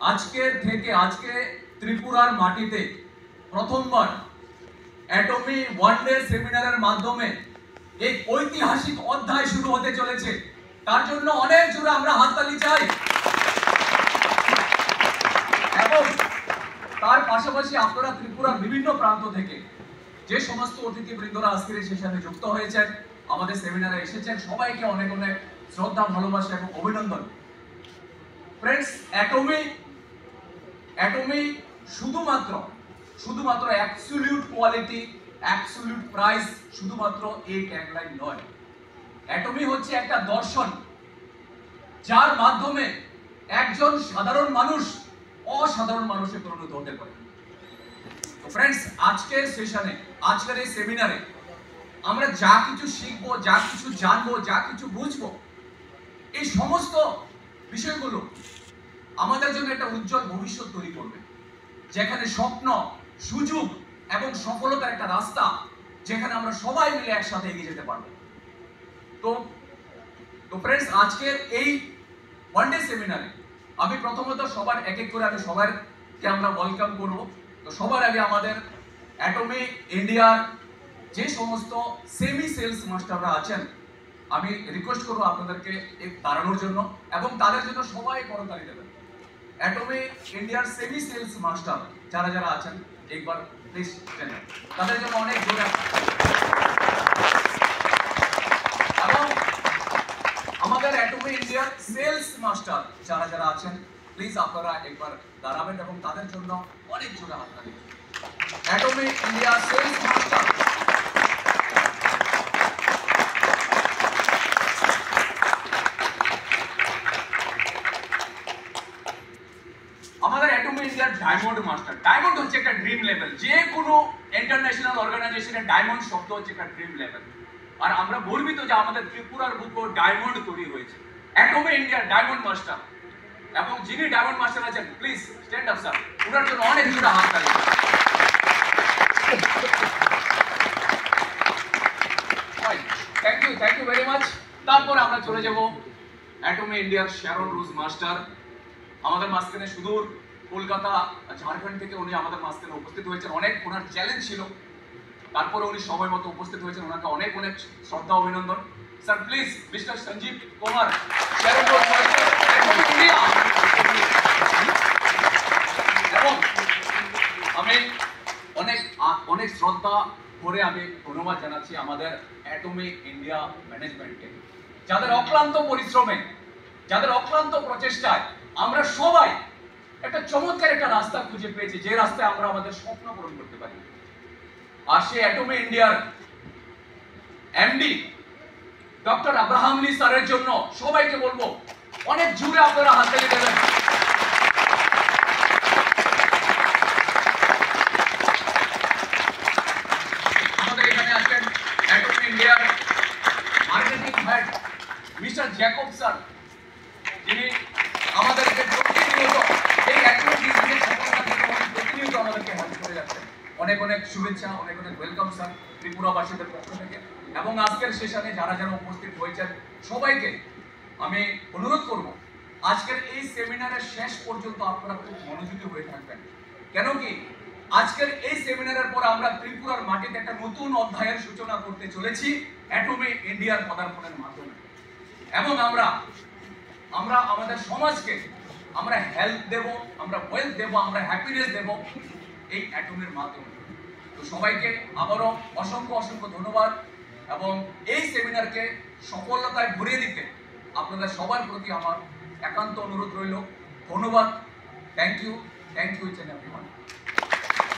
আজকে ত্রিপুরার মাটিতে প্রথমবার অ্যাটমি ওয়ান ডে সেমিনারের মাধ্যমে এই ঐতিহাসিক অধ্যায় শুরু হতে চলেছে। তার জন্য অনেক জোরে আমরা হাততালি চাই। এবং তার পাশাপাশি আপনারা ত্রিপুরার বিভিন্ন প্রান্ত থেকে যে সমস্ত অতিথিবৃন্দরা আজকের এই সেশনে যুক্ত হয়েছেন, আমাদের সেমিনারে এসেছেন, সবাইকে অনেক অনেক শ্রদ্ধা, ভালোবাসা এবং অভিনন্দন। ফ্রেন্ডস, অ্যাটমি শুধুমাত্র অ্যাবসলিউট কোয়ালিটি, অ্যাবসলিউট প্রাইস শুধুমাত্র এই ট্যাগলাইন নয়। অ্যাটমি হচ্ছে একটা দর্শন, যার মাধ্যমে একজন সাধারণ মানুষ অসাধারণ মানুষে পরিণত হতে পারে। তো ফ্রেন্ডস, আজকের সেশনে, আজকের এই সেমিনারে আমরা যা কিছু শিখবো, যা কিছু জানবো, যা কিছু বুঝবো, এই সমস্ত বিষয়গুলো আমাদের জন্য একটা উজ্জ্বল ভবিষ্যৎ তৈরি করবে, যেখানে স্বপ্ন, সুযোগ এবং সফলতার একটা রাস্তা, যেখানে আমরা সবাই মিলে একসাথে এগিয়ে যেতে পারবো। তো ফ্রেন্ডস, আজকের এই ওয়ান ডে সেমিনারে আমি প্রথমত সবার এক এক করে সবাইকে আমরা ওয়েলকাম করব। তো সবার আগে আমাদের অ্যাটমি ইন্ডিয়ার যে সমস্ত সেমি সেলস মাস্টাররা আছেন, আমি রিকোয়েস্ট করবো আপনাদেরকে দাঁড়ানোর জন্য এবং তাদের জন্য সবাই করতালি দেবেন। অ্যাটমি ইন্ডিয়ার সেমি সেলস মাস্টার যারা যারা আছেন, একবার প্লিজ জানেন, তাদের জন্য অনেক জোরে। এবং আমাদের অ্যাটমি ইন্ডিয়ার সেলস মাস্টার যারা যারা আছেন, প্লিজ আপনারা একবার দাঁড়াবেন এবং তাদের জন্য অনেক জোরে হাততালি। অ্যাটমি ইন্ডিয়া সেলস মাস্টার, আমাদের অ্যাটমি ইন্ডিয়ার ডায়মন্ড মাস্টার। ডায়মন্ড হচ্ছে একটা ড্রিম লেভেল। যে কোনো ইন্টারন্যাশনাল অর্গানাইজেশনের ডায়মন্ড শব্দ হচ্ছে একটা ড্রিম লেভেল। আর আমরা গর্বিত যে আমাদের ত্রিপুরার বুকেও ডায়মন্ড তৈরি হয়েছে। অ্যাটমি ইন্ডিয়ার ডায়মন্ড মাস্টার, এবং যিনি ডায়মন্ড মাস্টার আছেন, প্লিজ স্ট্যান্ড আপ স্যার, ওনার জন্য অনেক জোরে হাততালি। Thank you very much. তারপর আমরা চলে যাব অ্যাটমি ইন্ডিয়ার শ্যারন রোজ মাস্টার। আমাদের মাঝখানে সুদূর কলকাতা, ঝাড়খণ্ড থেকে উনি আমাদের মাঝখানে উপস্থিত হয়েছেন। অনেক ওনার চ্যালেঞ্জ ছিল, তারপরে উনি সময় মতো উপস্থিত হয়েছেন। ওনাকে অনেক অনেক শ্রদ্ধা, অভিনন্দন। Sir please, mister Sanjeev Kumar, Sharon Rose master, Atomy India. এবং আমি অনেক শ্রদ্ধা করে আমি ধন্যবাদ জানাচ্ছি আমাদের অ্যাটমি ইন্ডিয়া ম্যানেজমেন্টকে, যাদের অক্লান্ত পরিশ্রমে, যাদের অক্লান্ত প্রচেষ্টায় আমরা সবাই একটা চমৎকার একটা রাস্তা খুঁজে পেয়েছি, যে রাস্তায় আমরা আমাদের স্বপ্ন পূরণ করতে পারি। আর সেই অ্যাটমি ইন্ডিয়ার এমডি ডক্টর আব্রাহাম লি স্যারের জন্য সবাইকে বলবো অনেক জোরে আপনারা হাততালি দেবেন। আমাদের এখানে আছেন অ্যাটমি ইন্ডিয়ার marketing head mister Jacob sir, যিনি আমাদেরকে প্রতিনিয়ত এই অ্যাক্টিভিটিসগুলো সফলতা দিতে প্রতিনিয়ত আমাদেরকে হেল্প করে যাচ্ছেন। অনেক অনেক শুভেচ্ছা, অনেক অনেক ওয়েলকাম স্যার ত্রিপুরাবাসীদের পক্ষ থেকে। এবং আজকের সেশনে যারা যারা উপস্থিত হয়েছেন সবাইকে আমি অনুরোধ করব, আজকের এই সেমিনারের শেষ পর্যন্ত আপনারা খুব মনোযোগী হয়ে থাকবেন। কেন কি, আজকের এই সেমিনারের পর আমরা ত্রিপুরার মাটিতে একটা নতুন অধ্যায়ের সূচনা করতে চলেছি অ্যাটমি ইন্ডিয়ার পদার্পণের মাধ্যমে। এবং আমরা আমাদের সমাজকে আমরা হেলথ দেব, আমরা ওয়েলথ দেব, আমরা হ্যাপিনেস দেব এই অ্যাটমির মাধ্যমে। তো সবাইকে আবারও অসংখ্য ধন্যবাদ এবং এই সেমিনারকে সফলতায় ভরিয়ে দিতে আপনাদের সবার প্রতি আমার একান্ত অনুরোধ রইল। ধন্যবাদ। Thank you each and everyone.